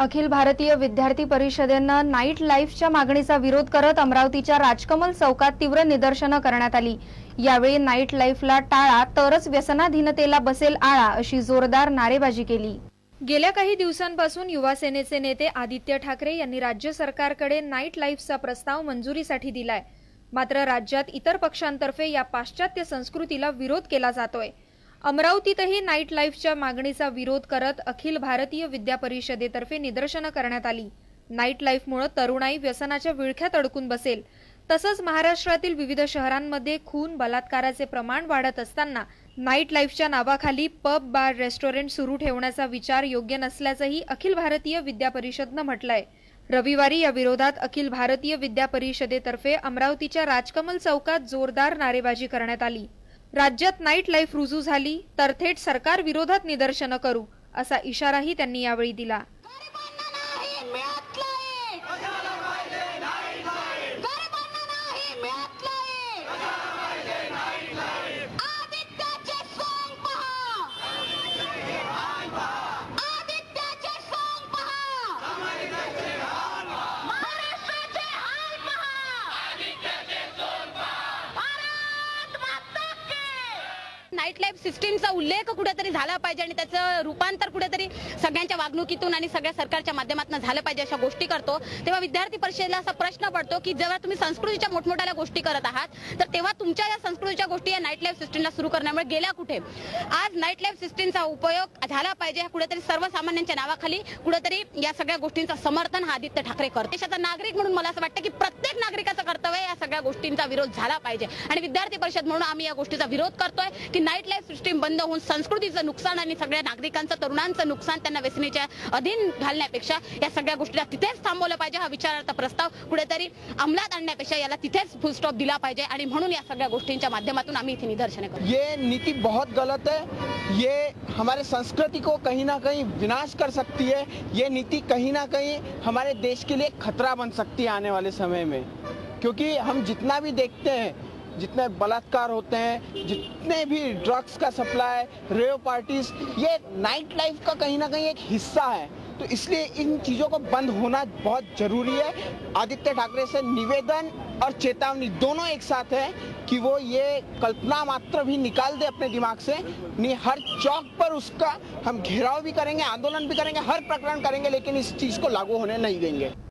अखिल भारतीय विद्यार्थी परिषदेनं नाईट लाईफच्या मागणीचा विरोध करत अमरावतीच्या राजकमल चौकात तीव्र निदर्शनं करण्यात आली। यावेळी नाईट लाईफला टाळा तरच व्यसनाधीनतेला बसेल आळा अशी जोरदार नारेबाजी केली। गेल्या काही दिवसांपासून युवा सेनेचे नेते आदित्य ठाकरे यांनी राज्य सरकारकडे नाईट लाईफचा प्रस्ताव मंजुरीसाठी दिलाय। मात्र राज्यात इतर पक्षांतर्फे या पाश्चात्य संस्कृतीला विरोध केला जातोय। अमरावतीतही नाईट लाईफच्या मागणीचा विरोध करत अखिल भारतीय विद्या परिषदेतर्फे निदर्शनं करण्यात आली। नाईट लाईफमुळे तरुणाई व्यसनाच्या विळख्यात अडकून बसेल, तसंच महाराष्ट्रातील विविध शहरांमध्ये खून बलात्काराचे प्रमाण वाढत असताना नाईट लाईफच्या नावाखाली पब बार रेस्टॉरंट सुरू ठेवण्याचा विचार योग्य नसल्याचंही अखिल भारतीय विद्या परिषदेनं म्हटलंय। रविवारी या विरोधात अखिल भारतीय विद्या परिषदेतर्फे अमरावतीच्या राजकमल चौकात जोरदार नारेबाजी करण्यात आली। राज्यात नाईट लाईफ रुजू झाली तर थेट सरकार विरोधात निदर्शनं करू असा इशाराही त्यांनी यावेळी दिला। नाईट लाईफ सिस्टीमचा उल्लेख कुठेतरी झाला पाहिजे आणि त्याचं रूपांतर कुठेतरी सगळ्यांच्या वागणुकीतून आणि सगळ्या सरकारच्या माध्यमातून झालं पाहिजे अशा गोष्टी करतो। तेव्हा विद्यार्थी परिषदेला असा प्रश्न पडतो की जेव्हा तुम्ही संस्कृतीच्या मोठमोठ्या गोष्टी करत आहात तर तेव्हा तुमच्या या संस्कृतीच्या गोष्टी या नाईट लाईफ सिस्टीमला सुरू करण्यामुळे गेल्या कुठे? आज नाईट लाईफ सिस्टीमचा उपयोग झाला पाहिजे कुठेतरी सर्वसामान्यांच्या नावाखाली कुठेतरी या सगळ्या गोष्टींचं समर्थन हा आदित्य ठाकरे करतो। देशाचा नागरिक म्हणून मला असं वाटतं की प्रत्येक नागरिकाचं कर्तव्य या सगळ्या गोष्टींचा विरोध झाला पाहिजे आणि विद्यार्थी परिषद म्हणून आम्ही या गोष्टीचा विरोध करतोय की नाईट लाईफ सिस्टीम बंद होऊन संस्कृतीचं नुकसान आणि सगळ्या नागरिकांचं तरुणांचं नुकसान त्यांना व्यसनेच्या अधीन घालण्यापेक्षा या सगळ्या गोष्टीला तिथेच थांबवलं पाहिजे। हा विचारार्थ प्रस्ताव कुठेतरी अंमलात आणण्यापेक्षा याला तिथेच फुल स्टॉप दिला पाहिजे आणि म्हणून या सगळ्या गोष्टींच्या माध्यमातून आम्ही इथे निदर्शने करतो। ये नीति बहुत गलत है। ये हमारे संस्कृति को कहीं ना कहीं विनाश कर सकती है। ये नीति कहीं ना कहीं हमारे देश के लिए खतरा बन सकती है आने वाले समय में, क्योंकि हम जितना भी देखते हैं, जितने बलात्कार होते हैं, जितने भी ड्रग्स का सप्लाई, रेव पार्टीज, ये नाइट लाइफ का कहीं ना कहीं एक हिस्सा है। तो इसलिए इन चीज़ों को बंद होना बहुत ज़रूरी है। आदित्य ठाकरे से निवेदन और चेतावनी दोनों एक साथ है कि वो ये कल्पना मात्र भी निकाल दे अपने दिमाग से। नहीं, हर चौक पर उसका हम घेराव भी करेंगे, आंदोलन भी करेंगे, हर प्रकरण करेंगे, लेकिन इस चीज़ को लागू होने नहीं देंगे।